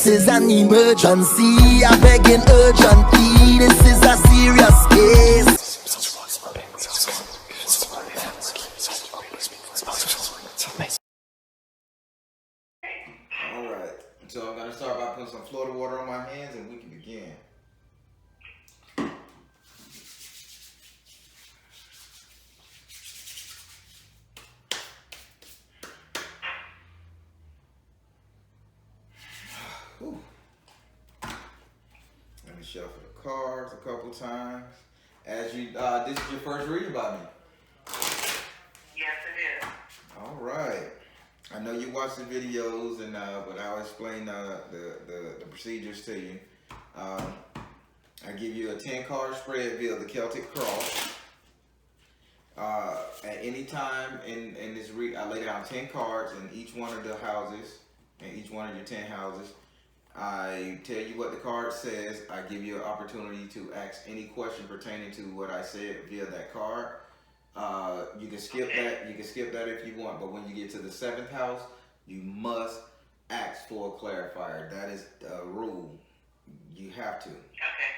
is an emergency. I begging urgently. This is a serious case. Alright, so I'm going to start by putting some Florida water on my hands and we can begin. Whew. Let me shuffle the cards a couple times. As you, this is your first reading by me. Yes, it is. All right. I know you watch the videos, and but I'll explain the procedures to you. I give you a 10-card spread via the Celtic Cross. At any time in this read, I lay down 10 cards in each one of the houses, in each one of your 10 houses. I tell you what the card says. I give you an opportunity to ask any question pertaining to what I said via that card. You can skip that. You can skip that if you want. But when you get to the 7th house, you must ask for a clarifier. That is a rule. You have to. Okay.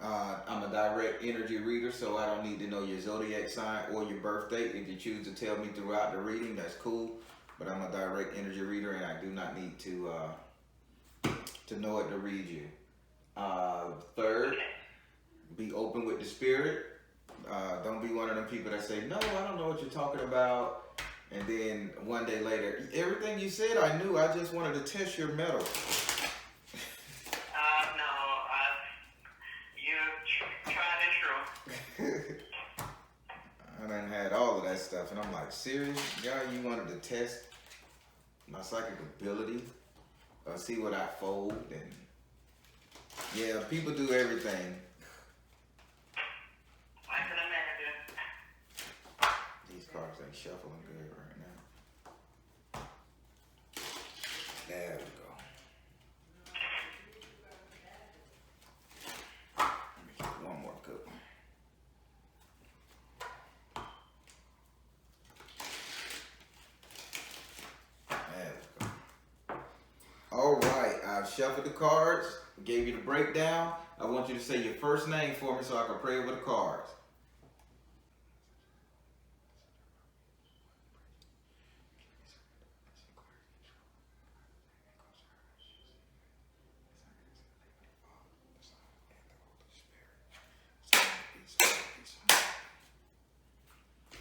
I'm a direct energy reader, so I don't need to know your zodiac sign or your birth date. If you choose to tell me throughout the reading, that's cool. But I'm a direct energy reader, and I do not need to know it to read you. Third, be open with the spirit. Don't be one of them people that say, no, I don't know what you're talking about. And then one day later, everything you said I knew, I just wanted to test your metal. You tried and true. I done had all of that stuff, and I'm like, serious? Guy, you wanted to test my psychic ability? See what I fold? And yeah, people do everything. I can imagine. These cards ain't shuffling good right now. There we go. Let me get one more good one. There we go. All right, I've shuffled the cards, gave you the breakdown. I want you to say your first name for me so I can pray over the cards.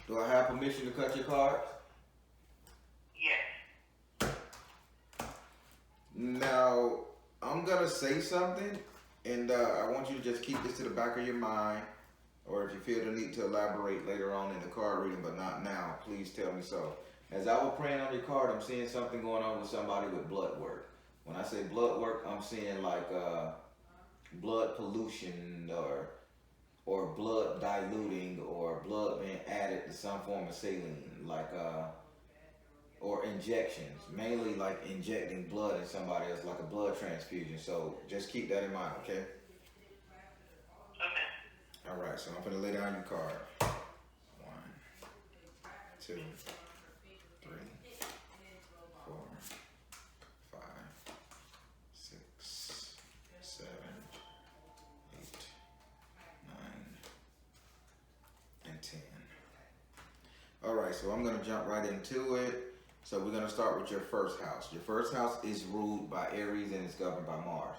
Do I have permission to cut your cards? Yes. Now, I'm going to say something, and I want you to just keep this to the back of your mind, or if you feel the need to elaborate later on in the card reading, but not now, please tell me so. As I was praying on your card, I'm seeing something going on with somebody with blood work. When I say blood work, I'm seeing like blood pollution or blood diluting or blood being added to some form of saline, like or injections, mainly like injecting blood in somebody else, like a blood transfusion. So just keep that in mind, okay? Okay. All right, so I'm gonna lay down your card. 1, 2, 3, 4, 5, 6, 7, 8, 9, and 10. All right, so I'm gonna jump right into it. So we're gonna start with your first house. Your first house is ruled by Aries and is governed by Mars.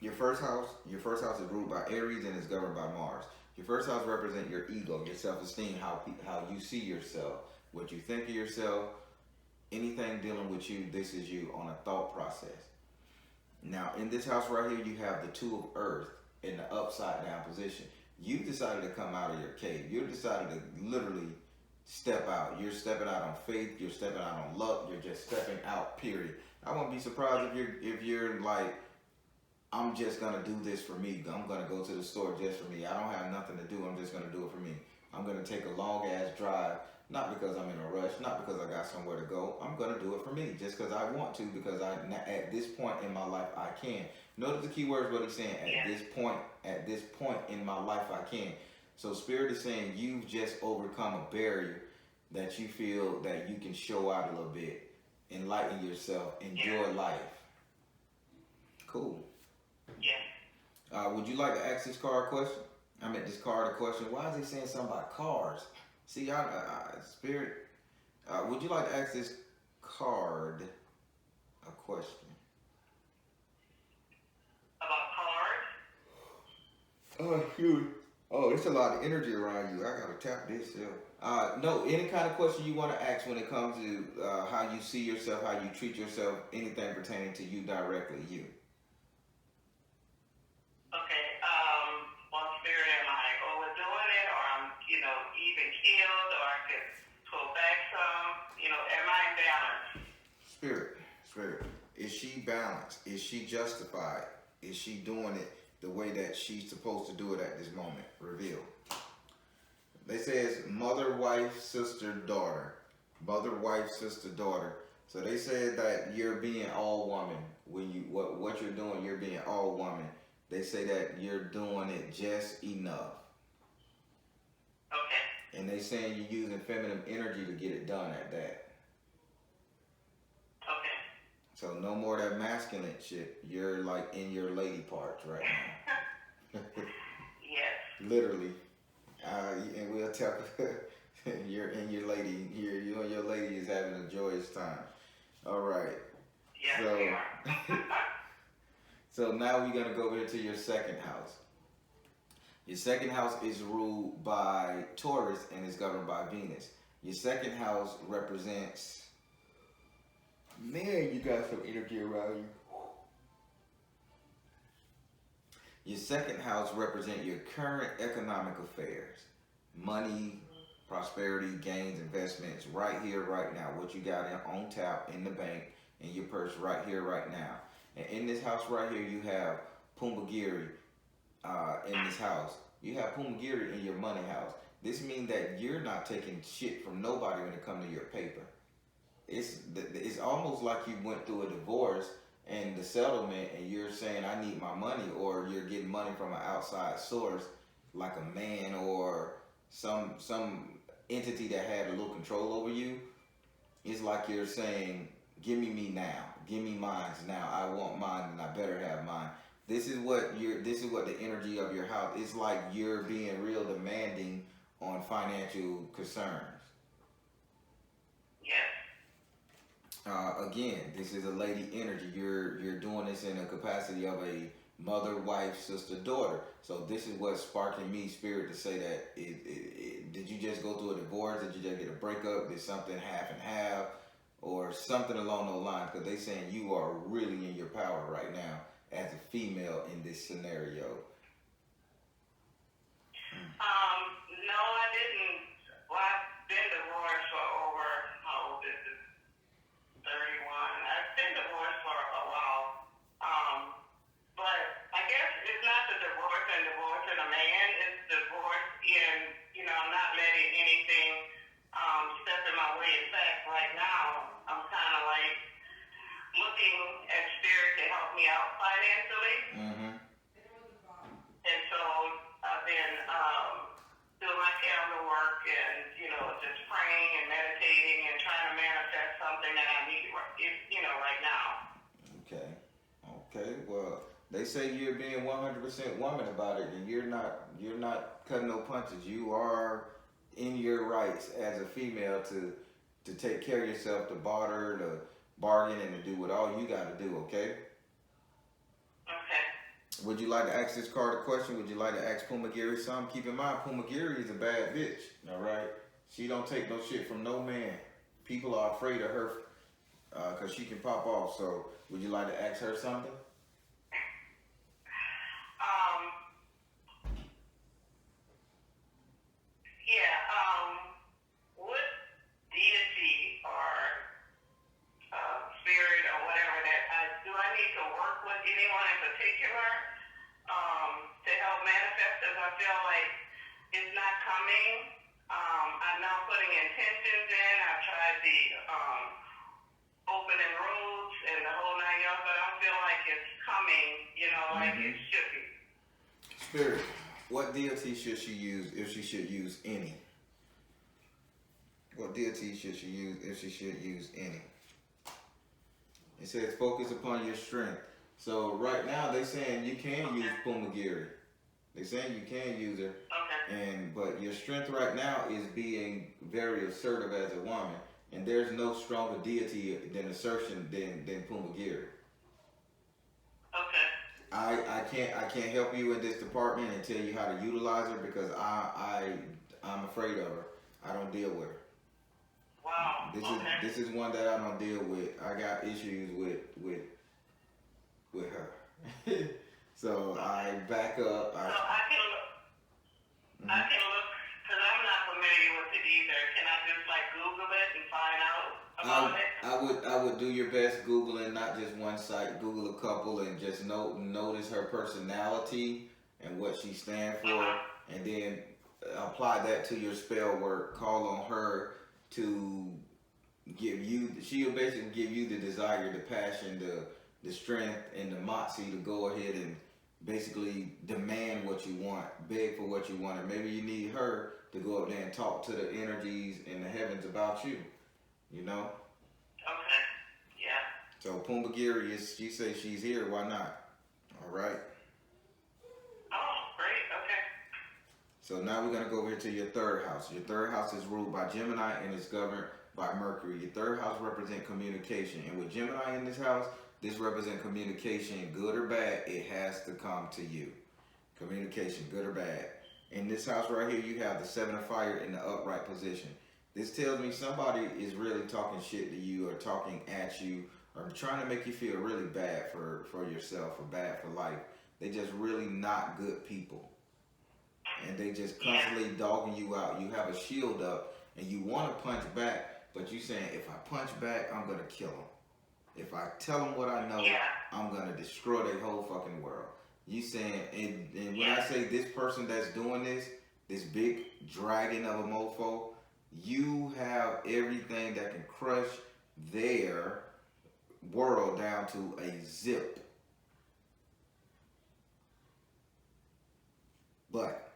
Your first house is ruled by Aries and is governed by Mars. Your first house represents your ego, your self-esteem, how you see yourself, what you think of yourself, anything dealing with you. This is you on a thought process. Now, in this house right here, you have the 2 of Earth in the upside down position. You decided to come out of your cave. You decided to literally step out. You're stepping out on faith. You're stepping out on luck. You're just stepping out, period. I wouldn't be surprised if you're like, I'm just going to do this for me. I'm going to go to the store just for me. I don't have nothing to do. I'm just going to do it for me. I'm going to take a long-ass drive, not because I'm in a rush, not because I got somewhere to go. I'm going to do it for me just because I want to, because at this point in my life, I can. Notice the key words, what he's saying, at this point in my life, I can. So Spirit is saying you've just overcome a barrier that you feel that you can show out a little bit enlighten yourself, enjoy life. Cool. Yes. Would you like to ask this card a question? I meant this card a question. Why is he saying something about cars? See, Spirit. Would you like to ask this card a question? About cards? Oh, shoot. Oh, there's a lot of energy around you. I gotta tap this here. No, any kind of question you want to ask when it comes to how you see yourself, how you treat yourself, anything pertaining to you directly, you. Okay. Well, Spirit, am I overdoing it, or I'm, even killed, or I could pull back some? Am I in balance? Spirit. Is she balanced? Is she justified? Is she doing it the way that she's supposed to do it at this moment? Reveal. They say it's mother, wife, sister, daughter. Mother, wife, sister, daughter. So they said that you're being all woman. When you what you're doing, you're being all woman. They say that you're doing it just enough. Okay. And they saying you're using feminine energy to get it done at that. Okay. So no more of that masculine shit. You're like in your lady parts right now. Yes. Literally. And we'll tell you're in your lady. You and your lady is having a joyous time. All right. Yes, So, we are. so now we're gonna go over to your second house. Your second house is ruled by Taurus and is governed by Venus. Your second house represents. Man, you got some energy around you. Your second house represents your current economic affairs. Money, prosperity, gains, investments, right here, right now. What you got on tap, in the bank, in your purse, right here, right now. And in this house right here, you have Pumbagiri in this house. You have Pumbagiri in your money house. This means that you're not taking shit from nobody when it comes to your paper. It's almost like you went through a divorce and the settlement, and you're saying I need my money, or you're getting money from an outside source, like a man or some entity that had a little control over you. It's like you're saying, give me now, give me mine now. I want mine, and I better have mine. This is what the energy of your house. It's like you're being real demanding on financial concerns. Yes. Again, this is a lady energy. You're doing this in a capacity of a mother, wife, sister, daughter. So this is what's sparking me, Spirit, to say that did you just go through a divorce? Did you just get a breakup? Did something half and half? Or something along those lines? Because they saying you are really in your power right now as a female in this scenario. No, I didn't. Well, I've been divorced for over, how old is this? 31. I've been divorced for a while. But I guess it's not the divorce and a man. It's divorce in, I'm not letting anything step in my way. In fact, right now, I'm kind of like looking at Spirit to help me out financially. Mm-hmm. And so I've been doing my calendar work and, just praying and meditating and trying to manifest something that I need, right now. Okay. Well, they say you're being 100% woman about it, and you're not cutting no punches. You are in your rights as a female to take care of yourself, to barter, to bargain, and to do what all you got to do. Okay. Okay. Would you like to ask this card a question? Would you like to ask Pumbagiri something? Keep in mind, Pumbagiri is a bad bitch. All right. She don't take no shit from no man. People are afraid of her because she can pop off. So, would you like to ask her something? What deity or spirit or whatever do I need to work with anyone in particular to help manifest? Because I feel like it's not coming. I'm now putting intentions in. I've tried the opening roads and the whole 9 yards, but I don't feel like it's coming, like it should be. Spirit, what deity should she use if she should use any? What deity should she use if she should use any? It says focus upon your strength. So right now they saying you can use Pumagiri. They saying you can use her. Okay. But your strength right now is being very assertive as a woman. And there's no stronger deity than assertion than Pumagiri. Okay. I can't help you in this department and tell you how to utilize her because I'm afraid of her. I don't deal with her. Wow. This is one that I don't deal with. I got issues with her. So I back up. So I can look. I can look because I'm not familiar with it either. Can I just like Google it and find out about it? I would do your best Googling not just one site. Google a couple and just notice her personality and what she stands for, and then apply that to your spell work. Call on her to give you. She'll basically give you the desire, the passion, the strength, and the moxie to go ahead and basically demand what you want, beg for what you want, and maybe you need her to go up there and talk to the energies in the heavens about you. You know? Okay. Yeah. So Pumbagiri she says she's here. Why not? All right. Oh, great. Okay. So now we're gonna go over here to your third house. Your third house is ruled by Gemini and is governed by Mercury. Your third house represents communication, and with Gemini in this house, this represents communication, good or bad. It has to come to you. Communication, good or bad. In this house right here, you have the Seven of Fire in the upright position. This tells me somebody is really talking shit to you or talking at you or trying to make you feel really bad for yourself or bad for life. They just really not good people. And they just constantly dogging you out. You have a shield up and you want to punch back, but you saying, if I punch back, I'm going to kill them. If I tell them what I know, I'm going to destroy their whole fucking world. You saying, and when I say this person that's doing this big dragon of a mofo, you have everything that can crush their world down to a zip. But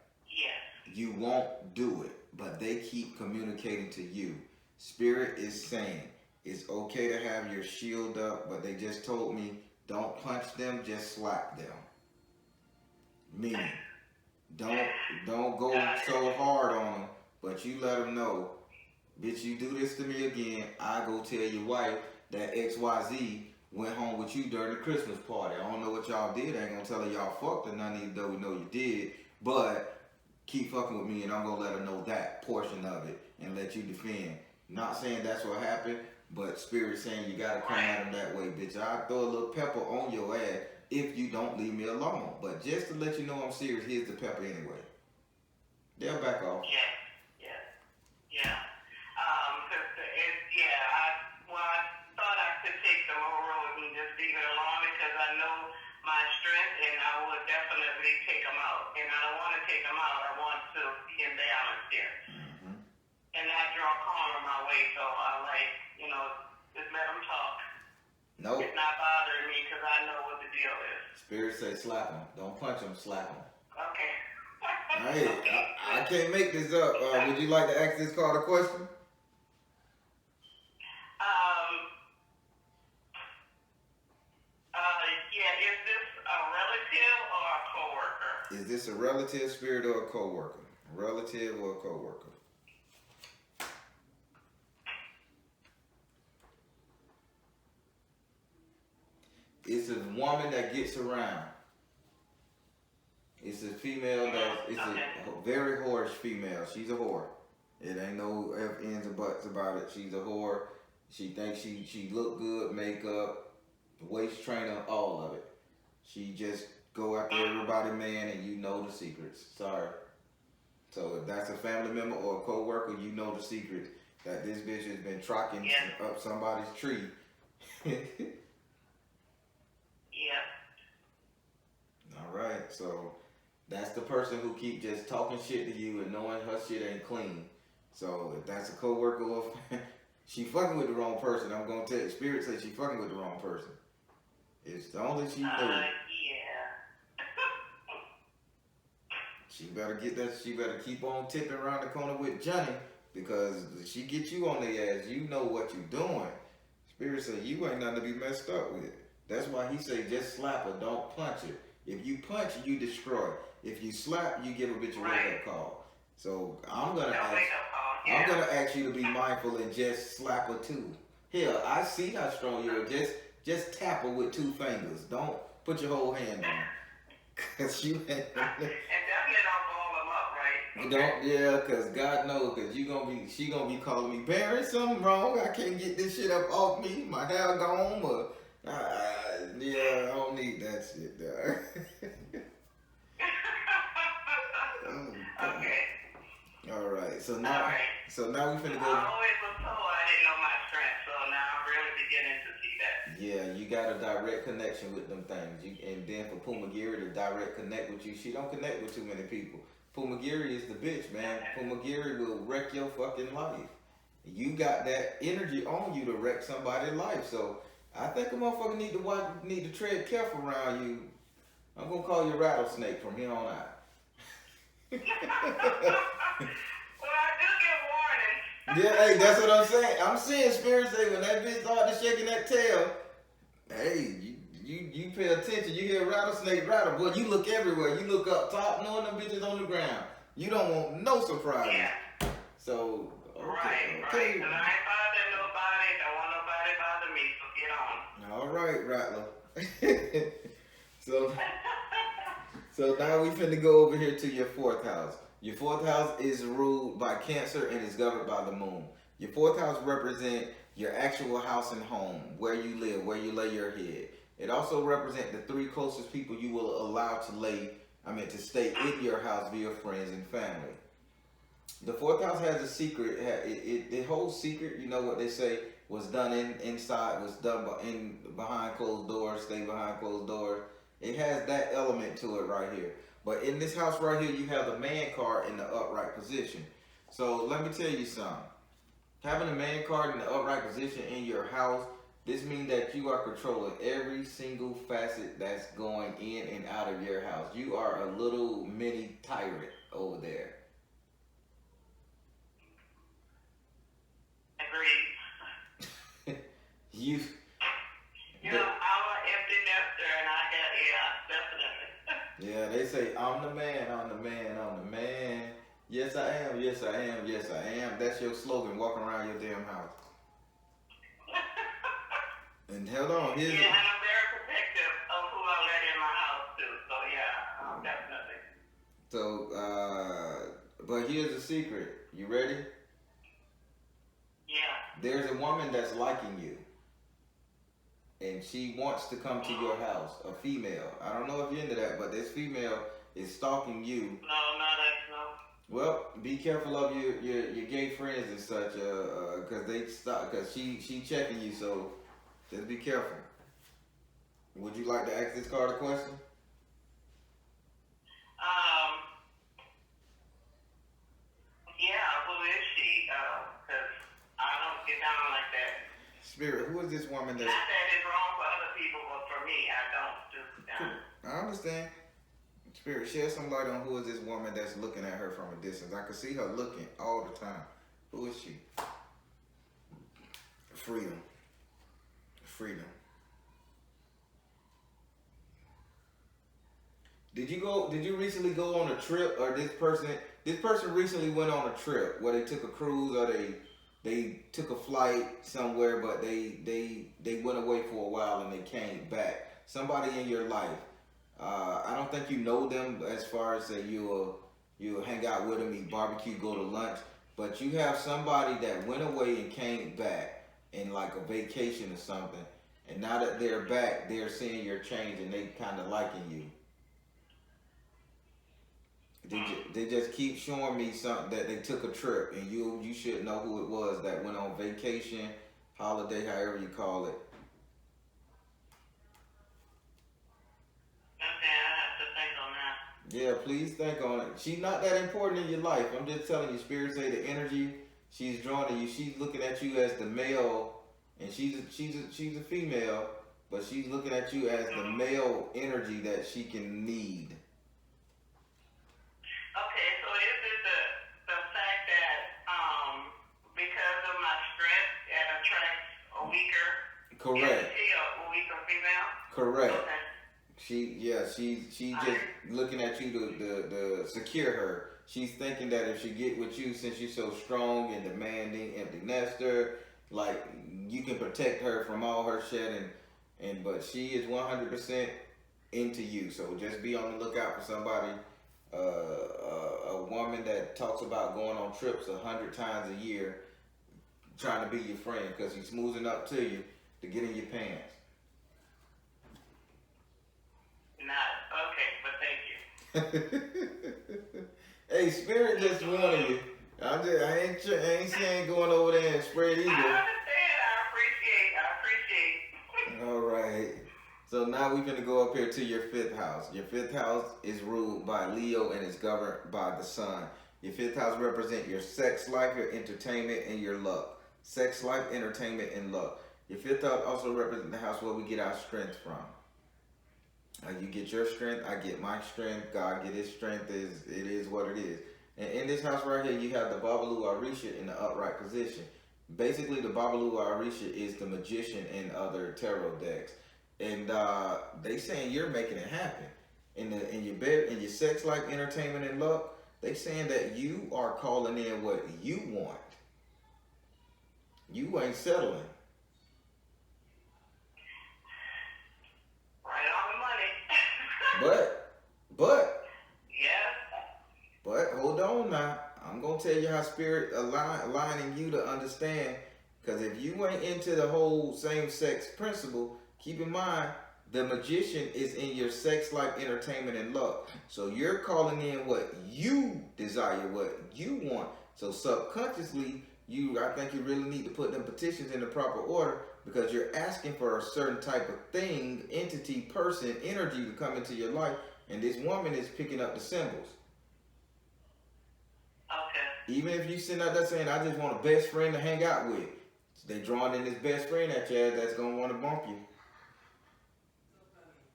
you won't do it. But they keep communicating to you. Spirit is saying it's okay to have your shield up, but they just told me don't punch them, just slap them. Meaning, don't go so hard on them, but you let them know, bitch, you do this to me again, I go tell your wife that XYZ went home with you during the Christmas party. I don't know what y'all did. I ain't gonna tell her y'all fucked or none, even though we know you did, but keep fucking with me and I'm gonna let her know that portion of it and let you defend. Not saying that's what happened, but Spirit saying you gotta come at him that way, bitch. I'll throw a little pepper on your ass if you don't leave me alone. But just to let you know I'm serious, here's the pepper anyway. They'll back off. Yeah. I thought I could take the low road and just leave it alone because I know my strength and I would definitely take them out. And I don't want to take them out. I want to be in balance here. Mm-hmm. And I draw karma my way, so I just let them talk. Nope. It's not bothering me because I know what the deal is. Spirit say slap them. Don't punch them, slap them. Okay. Hey, I can't make this up. Would you like to ask this card a question? Is this a relative or a coworker? Is this a relative, Spirit, or a coworker? A relative or a coworker? It's a woman that gets around. It's a female it's a very whorish female. She's a whore. It ain't no ifs, ands, or buts about it. She's a whore. She thinks she look good, makeup, waist trainer, all of it. She just go after everybody, man, and you know the secrets. Sorry. So if that's a family member or a co-worker, you know the secret that this bitch has been tracking up somebody's tree. All right, so that's the person who keep just talking shit to you and knowing her shit ain't clean. So if that's a co-worker or she fucking with the wrong person, I'm gonna tell you. Spirit says she fucking with the wrong person. It's the only she knows. She better get that. She better keep on tipping around the corner with Johnny because she get you on the ass. You know what you doing. Spirit say you ain't nothing to be messed up with. That's why he say just slap her, don't punch her. If you punch, you destroy. If you slap, you give a bitch a wake up call. So I'm gonna ask you to be mindful and just slap her too. Hell, I see how strong you are. Just tap her with 2 fingers. Don't put your whole hand on her. Cause you ain't. And definitely don't ball them up, right? You don't, yeah, cause God knows, cause she gonna be calling me, Barry, something wrong. I can't get this shit up off me. My hair gone, or yeah, I don't need that shit, dog. Oh, God. Okay. All right, so now we finna go. I always was told I didn't know my strength, so now I'm really beginning to see that. Yeah, you got a direct connection with them things. And then for Pumagiri to direct connect with you, she don't connect with too many people. Pumagiri is the bitch, man. Pumagiri will wreck your fucking life. You got that energy on you to wreck somebody's life. So I think a motherfucker need to tread careful around you. I'm gonna call you Rattlesnake from here on out. Well, I do get warnings. Yeah, hey, that's what I'm saying. I'm seeing Spirit say when that bitch started shaking that tail, hey, you pay attention. You hear Rattlesnake rattle, boy. You look everywhere. You look up top, knowing them bitches on the ground. You don't want no surprises. Yeah. So Right. Cause I ain't bothering nobody. Don't want nobody bother me. So get on. All right, Rattler. So now we finna go over here to your 4th house. Your 4th house is ruled by Cancer and is governed by the moon. Your 4th house represents your actual house and home, where you live, where you lay your head. It also represents the 3 closest people you will allow to stay in your house via friends and family. The 4th house has a secret. It holds secret. You know what they say was done inside, was done behind closed doors, stay behind closed doors. It has that element to it right here. But in this house right here, you have the man card in the upright position. So let me tell you something. Having a man card in the upright position in your house, this means that you are controlling every single facet that's going in and out of your house. You are a little mini tyrant over there. Agreed. You know, I'm an empty nester, and I got, definitely. Yeah, they say, I'm the man, I'm the man, I'm the man. Yes, I am, yes, I am, yes, I am. That's your slogan, walking around your damn house. And hold on, and I'm very protective of who I let in my house, too. So, yeah, definitely. So, but here's the secret. You ready? Yeah. There's a woman that's liking you. And she wants to come to your house, a female. I don't know if you're into that, but this female is stalking you. No. Well, be careful of your gay friends and such, cause she checking you, so just be careful. Would you like to ask this card a question? Yeah, who is she? Cause I don't get down like that. Spirit, who is this woman that's... Not that it's wrong for other people, but for me, I don't do. I understand. Spirit, shed some light on who is this woman that's looking at her from a distance. I can see her looking all the time. Who is she? Freedom. Did you recently go on a trip, or this person recently went on a trip where they took a cruise, or they took a flight somewhere, but they went away for a while and they came back. Somebody in your life. I don't think you know them as far as that you'll hang out with them, eat barbecue, go to lunch. But you have somebody that went away and came back in like a vacation or something. And now that they're back, they're seeing your change and they kind of liking you. They just keep showing me something that they took a trip, and you should know who it was that went on vacation, holiday, however you call it. Okay, I have to think on that. Yeah, please think on it. She's not that important in your life. I'm just telling you, Spirit say the energy she's drawn to you. She's looking at you as the male, and she's a female, but she's looking at you as the male energy that she can need. Okay, so is it the fact that because of my strength, it attracts a weaker Correct. Is she a weak or female? Correct. Okay. She just looking at you to secure her. She's thinking that if she get with you, since you're so strong and demanding, empty nester, like you can protect her from all her shit, and but she is 100% into you. So just be on the lookout for somebody, a woman that talks about going on trips 100 times a year, trying to be your friend because he's smoozing up to you to get in your pants. Not okay, but thank you. Hey, Spirit just warning you. I ain't saying going over there and spread either. I understand. I appreciate. All right. So now we're gonna go up here to your 5th house. Your 5th house is ruled by Leo and is governed by the sun. Your 5th house represents your sex life, your entertainment, and your luck. Sex life, entertainment, and luck. Your 5th house also represents the house where we get our strength from. You get your strength, I get my strength, God get his strength, it is what it is. And in this house right here, you have the Babalu Arisha in the upright position. Basically, the Babalu Arisha is the magician in other tarot decks. And they saying you're making it happen. In your bed, in your sex life, entertainment, and luck, they saying that you are calling in what you want. You ain't settling. But hold on now. I'm gonna tell you how Spirit aligning you to understand. Because if you ain't into the whole same-sex principle, keep in mind the magician is in your sex life, entertainment, and luck. So you're calling in what you desire, what you want. So subconsciously, I think you really need to put them petitions in the proper order because you're asking for a certain type of thing, entity, person, energy to come into your life. And this woman is picking up the symbols. Okay. Even if you send out that saying, I just want a best friend to hang out with, they drawing in this best friend at you that's going to want to bump you.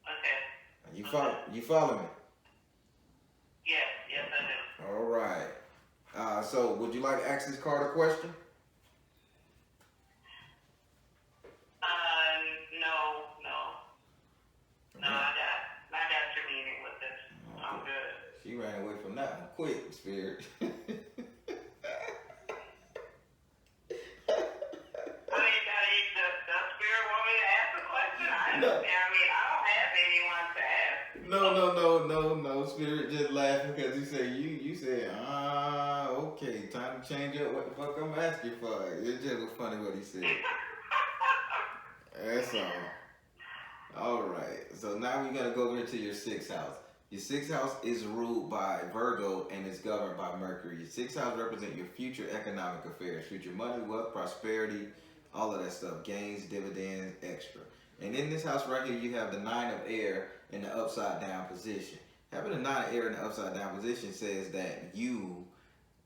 Okay. You follow me? Yes, I do. All right. So would you like to ask this card a question? No, I got your meaning with this. Okay. I'm good. She ran away from that one quick, Spirit. I mean, the spirit want me to ask a question? I don't have anyone to ask. No, Spirit just laughing because you said, okay, time to change up what the fuck I'm asking for. It just was funny what he said. That's all. All right, so now we're gonna go over to your 6th house. Your 6th house is ruled by Virgo and is governed by Mercury. Your 6th house represents your future economic affairs, future money, wealth, prosperity, all of that stuff, gains, dividends, extra. And in this house right here, you have the 9 of air in the upside down position. Having the 9 of air in the upside down position says that you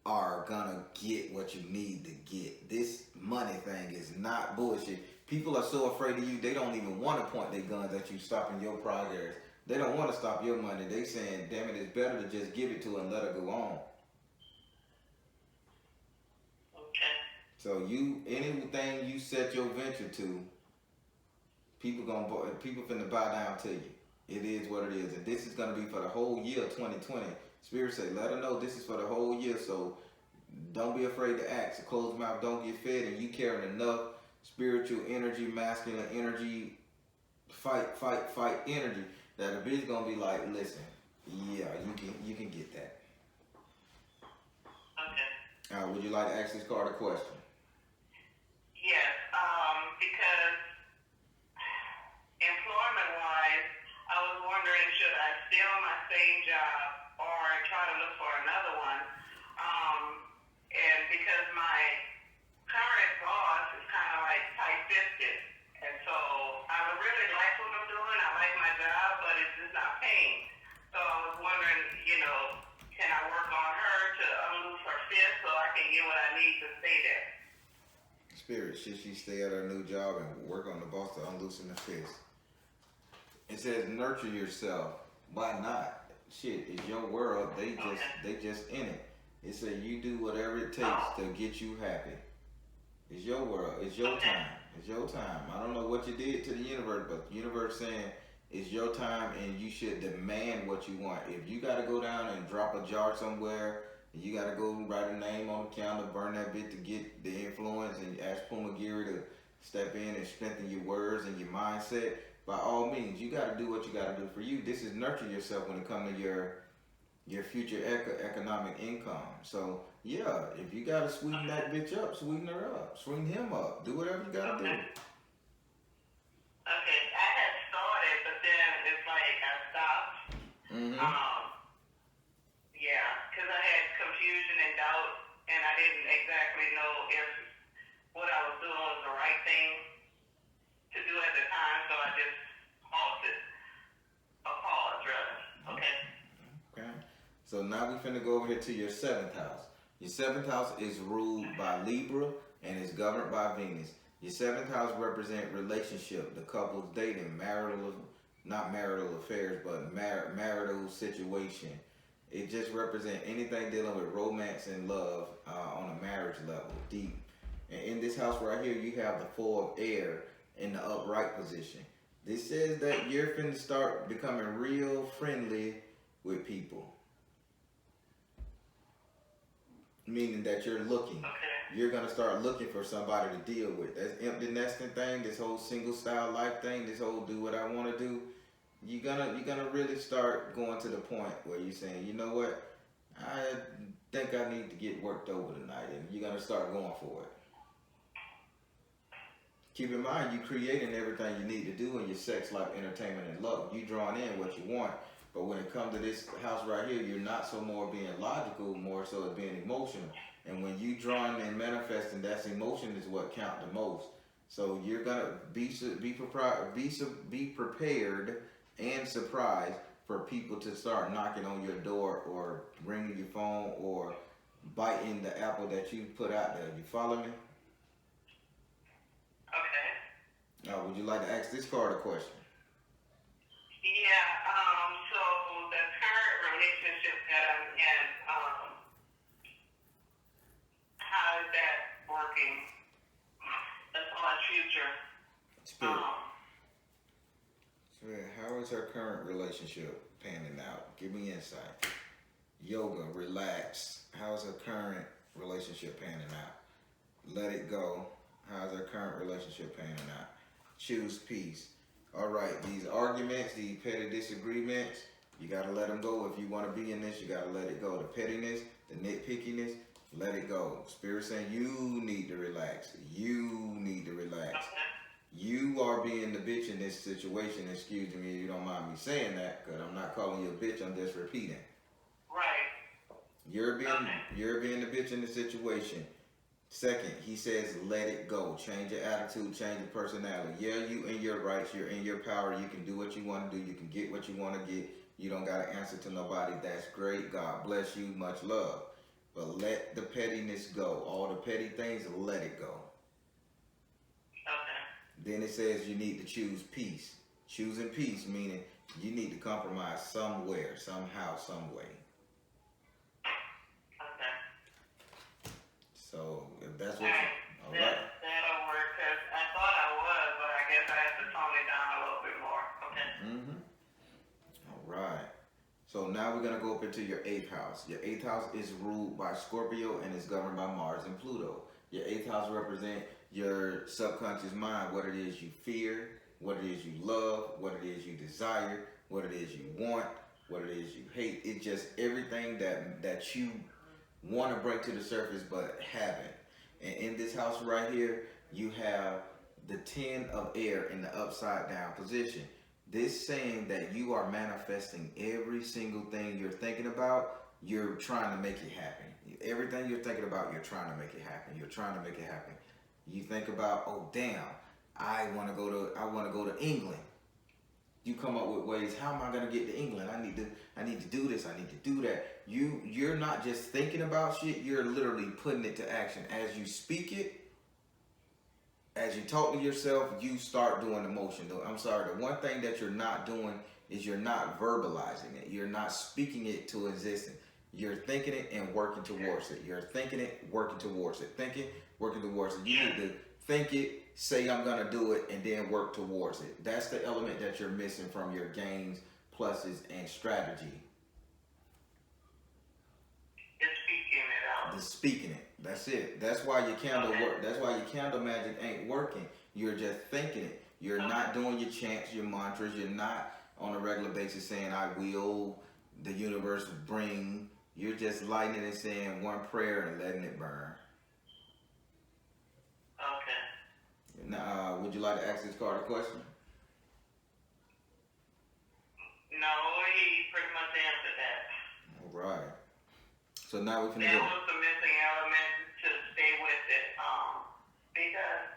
are gonna get what you need to get. This money thing is not bullshit. People are so afraid of you, they don't even want to point their guns at you, stopping your progress. They don't want to stop your money. They saying, damn it, it's better to just give it to her and let her go on. Okay. So anything you set your venture to, people finna bow down to you. It is what it is. And this is gonna be for the whole year of 2020. Spirit say, let her know this is for the whole year. So don't be afraid to ask. A closed mouth don't get fed, and you carrying enough spiritual energy, masculine energy, fight energy, that a bitch gonna be like, listen, yeah, you can get that. Okay. Would you like to ask this card a question? Yes, because employment-wise, I was wondering, should I stay on my same job or try to look for another one? And because my current boss is kind of like tight-fisted, and so I really like what I'm doing. I like my job, but it's just not paying. So I was wondering, can I work on her to unloose her fist so I can get what I need to stay there? Spirit, should she stay at her new job and work on the boss to unloosen the fist? It says nurture yourself. Why not? Shit, it's your world. They just in it. It said you do whatever it takes to get you happy. It's your world. It's your time. It's your time. I don't know what you did to the universe, but the universe saying it's your time and you should demand what you want. If you got to go down and drop a jar somewhere, and you got to go write a name on the counter, burn that bit to get the influence, and ask Pumagiri to step in and strengthen your words and your mindset, by all means, you got to do what you got to do for you. This is nurture yourself when it comes to your future economic income. So yeah, if you gotta sweeten that bitch up, sweeten her up, sweeten him up, do whatever you gotta do. Okay. Okay, I had started, but then it's like I stopped. Yeah, because I had confusion and doubt, and I didn't exactly know if what I was doing was the right thing to do at the time, so I just halted. A pause, rather. Okay. Okay. So now we finna go over here to your 7th house. Your 7th house is ruled by Libra and is governed by Venus. Your 7th house represents relationship, the couple's dating, not marital affairs, but marital situation. It just represents anything dealing with romance and love on a marriage level, deep. And in this house right here, you have the 4 of air in the upright position. This says that you're finna start becoming real friendly with people. Meaning that you're looking. Okay. You're gonna start looking for somebody to deal with. That's empty nesting thing, this whole single style life thing, this whole do what I wanna do. You're gonna really start going to the point where you're saying, you know what, I think I need to get worked over tonight, and you're gonna start going for it. Keep in mind, you're creating everything you need to do in your sex life, entertainment, and love. You drawing in what you want. But when it comes to this house right here, you're not so more being logical, more so as being emotional. And when you drawing and manifesting, that's emotion is what count the most. So you're gonna be prepared and surprised for people to start knocking on your door or ringing your phone or biting the apple that you put out there. You follow me? Okay. Now, would you like to ask this card a question? Yeah, so the current relationship that I'm in, how is that working as far as future? Spirit. So how is her current relationship panning out? Give me insight. Yoga, relax. How's her current relationship panning out? Let it go. How's her current relationship panning out? Choose peace. All right, these arguments, these petty disagreements, you got to let them go. If you want to be in this, you got to let it go. The pettiness, the nitpickiness, let it go. Spirit saying you need to relax. You need to relax. You are being the bitch in this situation. Excuse me if you don't mind me saying that, because I'm not calling you a bitch. I'm just repeating. Right. You're being the bitch in the situation. Second, he says, let it go. Change your attitude, change your personality. Yeah, you in your rights, you're in your power. You can do what you want to do. You can get what you want to get. You don't got to answer to nobody. That's great. God bless you. Much love. But let the pettiness go. All the petty things, let it go. Okay. Then it says you need to choose peace. Choosing peace, meaning you need to compromise somewhere, somehow, some way. So if that's what all right. That'll work, because I thought I was, but I guess I have to tone it down a little bit more. Okay. All right. So now we're gonna go up into your 8th house. Your 8th house is ruled by Scorpio and is governed by Mars and Pluto. Your 8th house represents your subconscious mind, what it is you fear, what it is you love, what it is you desire, what it is you want, what it is you hate. It's just everything that you want to bring to the surface but haven't. And in this house right here, you have the 10 of air in the upside down position. This saying that you are manifesting every single thing you're thinking about, you're trying to make it happen. Everything you're thinking about, you're trying to make it happen. You're trying to make it happen. You think about, oh damn, I want to go to England. You come up with ways, how am I going to get to England? I need to do this, I need to do that. You're not just thinking about shit, you're literally putting it to action. As you speak it, as you talk to yourself, you start doing the motion. I'm sorry, the one thing that you're not doing is you're not verbalizing it. You're not speaking it to existence. You're thinking it and working towards it. You're thinking it, working towards it. Thinking, working towards it. You need to think it, say I'm gonna do it and then work towards it. That's the element that you're missing from your gains, pluses, and strategy. Just speaking it out. The speaking it. That's it. That's why your candle work. That's why your candle magic ain't working. You're just thinking it. You're not doing your chants, your mantras. You're not on a regular basis saying I will, the universe bring. You're just lighting it and saying one prayer and letting it burn. Okay. Now, would you like to ask this card a question? No, he pretty much answered that. All right. So now we can That go. was the missing element to stay with it. Because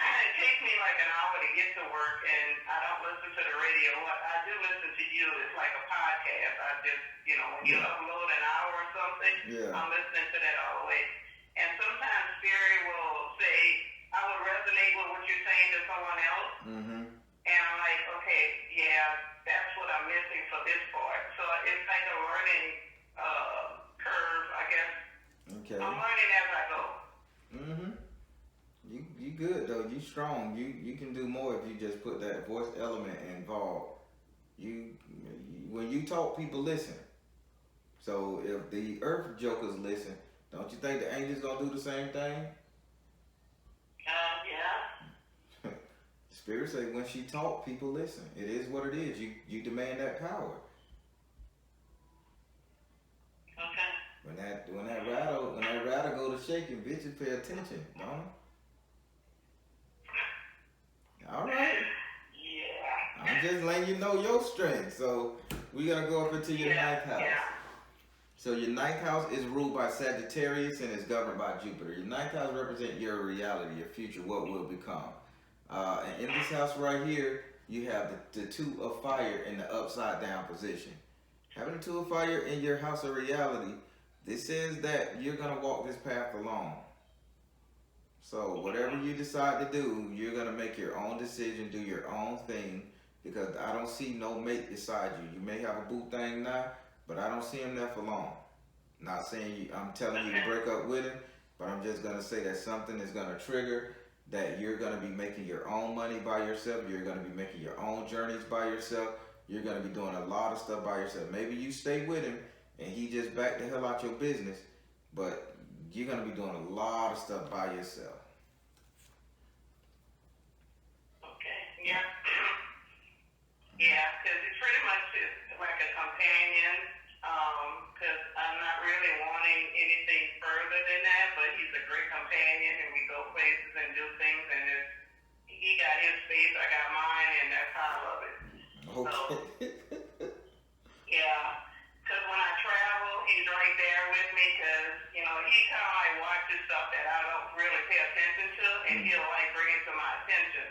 it takes me like an hour to get to work, and I don't listen to the radio. What I do listen to you is like a podcast. I just, when you upload an hour or something, I'm listening to that all the way. And sometimes Spirit will say, I would resonate with what you're saying to someone else. Mm-hmm. And I'm like, okay, yeah, that's what I'm missing for this part. So it's like a learning curve, I guess. Okay. I'm learning as I go. Mm-hmm. You good though. You strong. You can do more if you just put that voice element involved. When you talk, people listen. So if the earth jokers listen, don't you think the angels gonna do the same thing? Yeah. Spirit say when she talk, people listen. It is what it is. You demand that power. Okay. When that rattle go to shaking, bitches pay attention, don't it? All right. Yeah. I'm just letting you know your strength. So we gotta go up into your ninth house. Yeah. So your ninth house is ruled by Sagittarius and is governed by Jupiter. Your ninth house represents your reality, your future, what will become. And in this house right here, you have the two of fire in the upside down position. Having the two of fire in your house of reality, this says that you're gonna walk this path alone. So whatever you decide to do, you're gonna make your own decision, do your own thing, because I don't see no mate beside you. You may have a boo thing now, but I don't see him there for long. Not saying I'm telling you to break up with him, but I'm just gonna say that something is gonna trigger that you're gonna be making your own money by yourself. You're gonna be making your own journeys by yourself. You're gonna be doing a lot of stuff by yourself. Maybe you stay with him and he just back the hell out your business, but you're gonna be doing a lot of stuff by yourself. Okay. Yeah. Yeah, because it's pretty much just like a companion. Because I'm not really wanting anything further than that, but he's a great companion, and we go places and do things, and he got his space, I got mine, and that's how I love it. Okay. So, yeah, because when I travel, he's right there with me, because, he kind of like watches stuff that I don't really pay attention to, and he'll like bring it to my attention.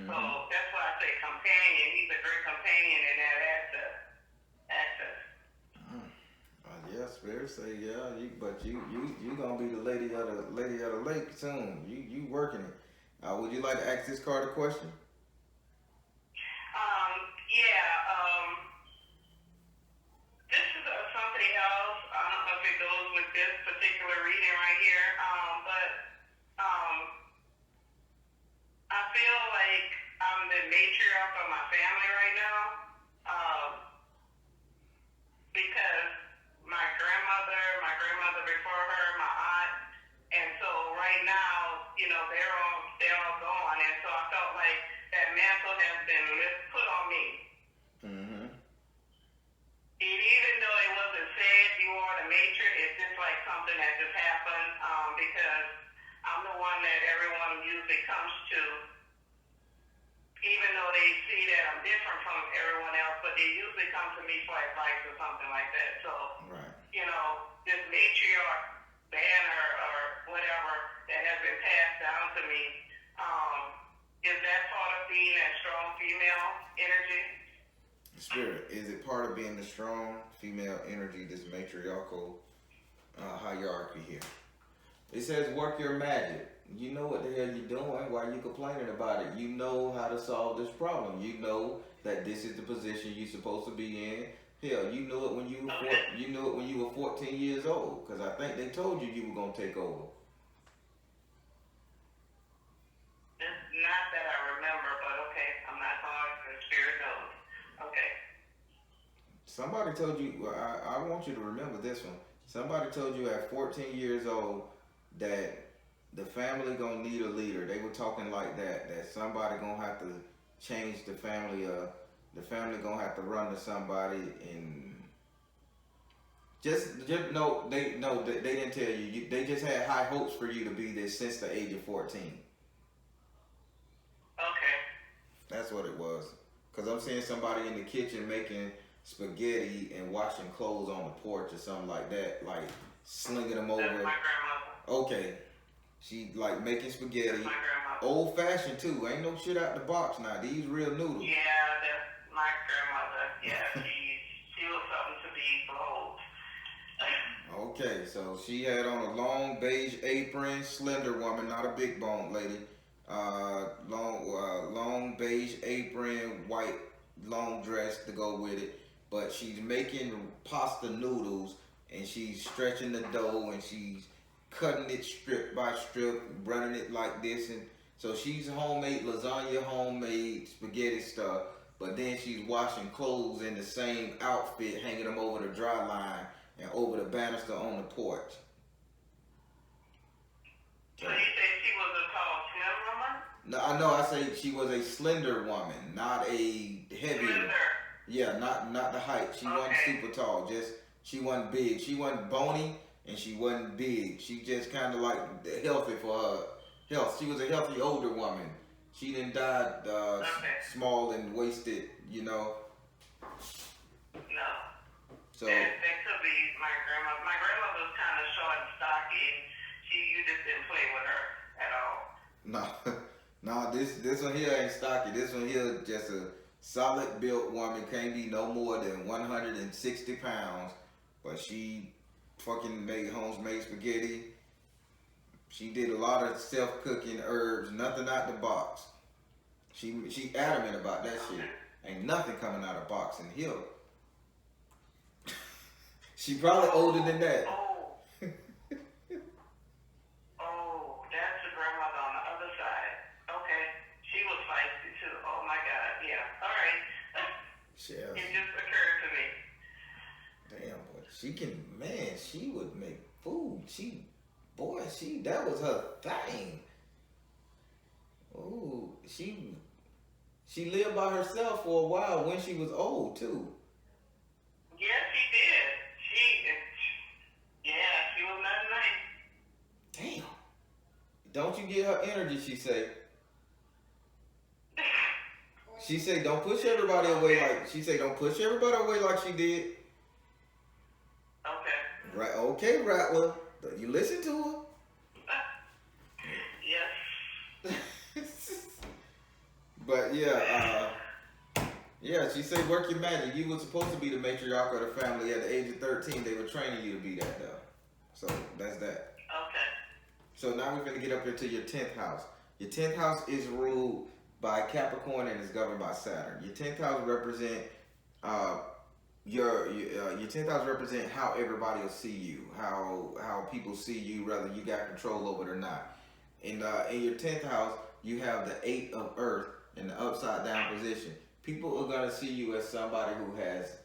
So that's why I say companion. He's a great companion in that access. Yeah, Spirit say yeah. But you gonna be the lady of the lake soon. You working it. Would you like to ask this card a question? This is something else. I don't know if it goes with this particular reading right here. But I feel like I'm the matriarch of my family right now. Because my grandmother before her, my aunt, and so right now, they're all gone, and so I felt like that mantle has been put on me. Mm-hmm. And even though it wasn't said you are the matriarch, it's just like something that just happened, because I'm the one that everyone usually comes to, even though they see that I'm different from everyone else, but they usually come to me for advice or something like that. So, Right. This matriarch banner or whatever that has been passed down to me, is that part of being that strong female energy? Spirit, is it part of being the strong female energy, this matriarchal hierarchy here? It says work your magic. You know what the hell you're doing. Why are you complaining about it? You know how to solve this problem. You know that this is the position you're supposed to be in. Hell, you knew it when you were 14 years old, because I think they told you were gonna take over. It's not Somebody told you. Well, I want you to remember this one. Somebody told you at 14 years old that the family gonna need a leader. They were talking like that. That somebody gonna have to change the family. The family gonna have to run to somebody and just no. They didn't tell you. They just had high hopes for you to be this since the age of 14. Okay. That's what it was. Cause I'm seeing somebody in the kitchen making spaghetti and washing clothes on the porch or something like that, like slinging them over. That's my grandmother. Okay, she like making spaghetti. That's my grandmother. Old fashioned too. Ain't no shit out the box now. These real noodles. Yeah, that's my grandmother. Yeah, she was something to behold. Okay, so she had on a long beige apron, slender woman, not a big boned lady. Long beige apron, white long dress to go with it. But she's making pasta noodles and she's stretching the dough and she's cutting it strip by strip, running it like this. And so she's homemade lasagna, homemade spaghetti stuff. But then she's washing clothes in the same outfit, hanging them over the dry line and over the banister on the porch. So you said she was a tall, slim woman? No, I know. I say she was a slender woman, not a heavier. Slender. Yeah, not the height. She wasn't super tall. Just she wasn't big. She wasn't bony and she wasn't big. She just kind of like healthy for her health. She was a healthy older woman. She didn't die small and wasted, you know. No. So that could be my grandmother. My grandmother was kind of short and stocky. You just didn't play with her at all. No, this one here ain't stocky. This one here just a solid built woman. Can't be no more than 160 pounds. But she fucking made homemade spaghetti. She did a lot of self cooking herbs. Nothing out the box. She adamant about that shit. Ain't nothing coming out of box in here. She probably older than that. Oh, that's the grandmother on the other side. Okay. She was feisty too. Oh my God. Yeah. All right. Yeah. It just occurred to me. Damn, boy. She would make food. That was her thing. Ooh, she lived by herself for a while when she was old too. Yes, she did. She was not nice. Damn. Don't you get her energy, she say. She say don't push everybody away like she did. Okay. Right, okay, Rattler. You listen to her. Yes. But yeah, she said work your magic. You were supposed to be the matriarch of the family at the age of 13. They were training you to be that though. So that's that. Okay. So now we're gonna get up into your 10th house. Your 10th house is ruled by Capricorn and is governed by Saturn. Your 10th house represent your 10th house represent how everybody will see you, how people see you, whether you got control over it or not. In your 10th house, you have the 8 of Earth in the upside down position. People are gonna see you as somebody who has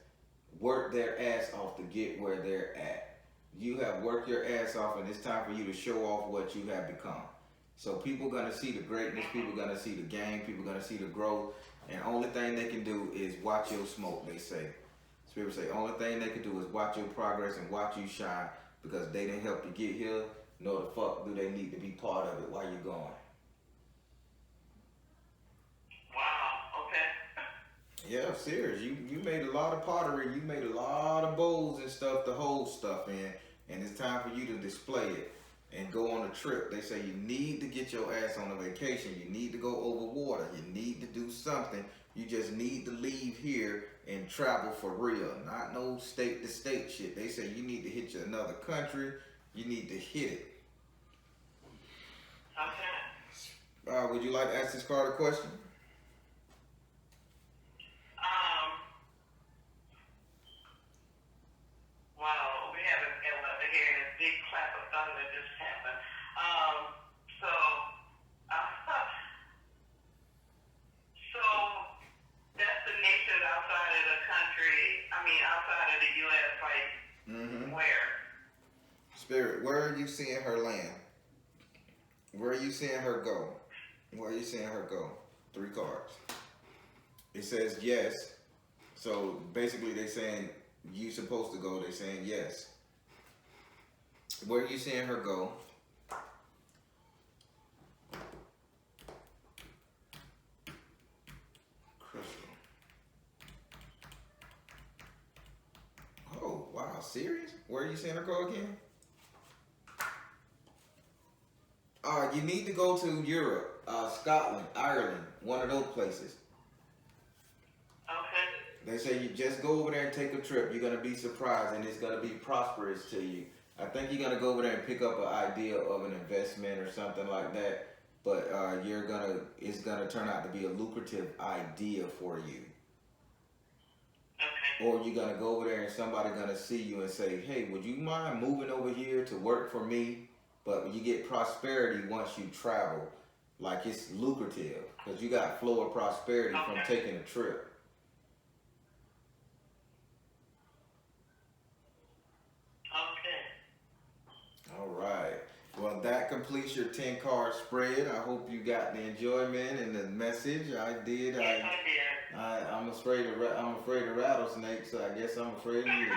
worked their ass off to get where they're at. You have worked your ass off, and it's time for you to show off what you have become. So people are gonna see the greatness, people are gonna see the game, people are gonna see the growth, and only thing they can do is watch your smoke, they say. Spirit say, only thing they can do is watch your progress and watch you shine, because they didn't help you get here, nor the fuck do they need to be part of it while you're going. Wow, okay. Yeah, serious. You made a lot of pottery, you made a lot of bowls and stuff to hold stuff in, and it's time for you to display it and go on a trip. They say you need to get your ass on a vacation. You need to go over water. You need to do something. You just need to leave here and travel for real. Not no state to state shit. They say you need to hit another country. You need to hit it. Okay. Would you like to ask this card a question? Wow, we haven't been up here in this big clap of thunder that just happened. So destinations outside of the country. I mean, outside of the U.S., like where? Spirit, where are you seeing her land? Where are you seeing her go? Where are you seeing her go? 3 cards. It says yes. So basically they're saying you supposed to go. They're saying yes. Where are you seeing her go? Crystal. Oh, wow. Serious? Where are you seeing her go again? You need to go to Europe, Scotland, Ireland, one of those places. Okay. They say you just go over there and take a trip. You're going to be surprised and it's going to be prosperous to you. I think you're going to go over there and pick up an idea of an investment or something like that. But it's going to turn out to be a lucrative idea for you. Okay. Or you're going to go over there and somebody going to see you and say, hey, would you mind moving over here to work for me? But you get prosperity once you travel. Like it's lucrative because you got flow of prosperity from taking a trip. Okay. All right. Well, that completes your 10-card spread. I hope you got the enjoyment and the message. I did. Yes, I did. I'm afraid of rattlesnakes, so I guess I'm afraid of you.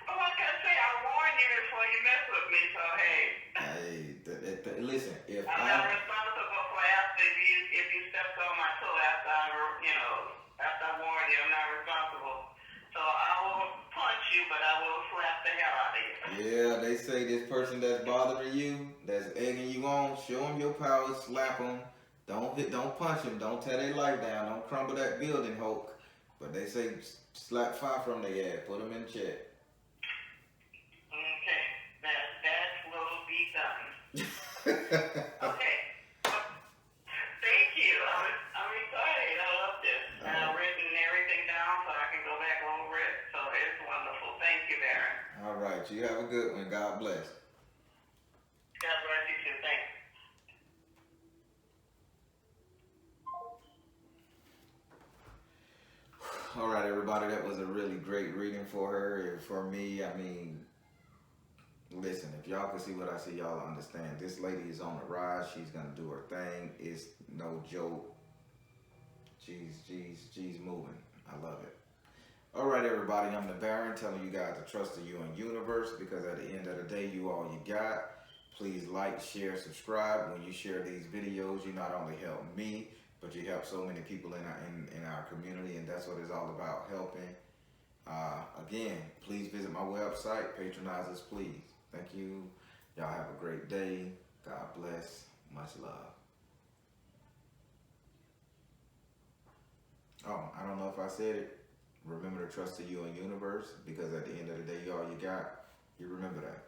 Well, like I say, I warned you before you mess with me, so hey. Hey, listen, if I'm not responsible for if you stepped on my toe after I warned you. I'm not responsible. So I will punch you, but I will slap the hell out of you. Yeah, they say this person that's bothering you, that's egging you on, show them your power, slap them. Don't punch them. Don't tear their life down. Don't crumble that building, Hulk. But they say slap 5 from their ass. Put them in check. Okay, that will be done. Okay. Thank you. I'm excited. I love this. I've written everything down so I can go back over it. So it's wonderful. Thank you, Darren. All right. You have a good one. God bless. God bless you too. Thanks. All right, everybody. That was a really great reading for her. And for me, I mean, listen, if y'all can see what I see, y'all understand. This lady is on the rise. She's going to do her thing. It's no joke. She's moving. I love it. All right, everybody. I'm the Baron telling you guys to trust in you and universe because at the end of the day, you all you got. Please like, share, subscribe. When you share these videos, you not only help me, but you help so many people in our community, and that's what it's all about, helping. Again, please visit my website. Patronize us, please. Thank you. Y'all have a great day. God bless. Much love. Oh, I don't know if I said it. Remember to trust in you and universe because at the end of the day, y'all you got. You remember that.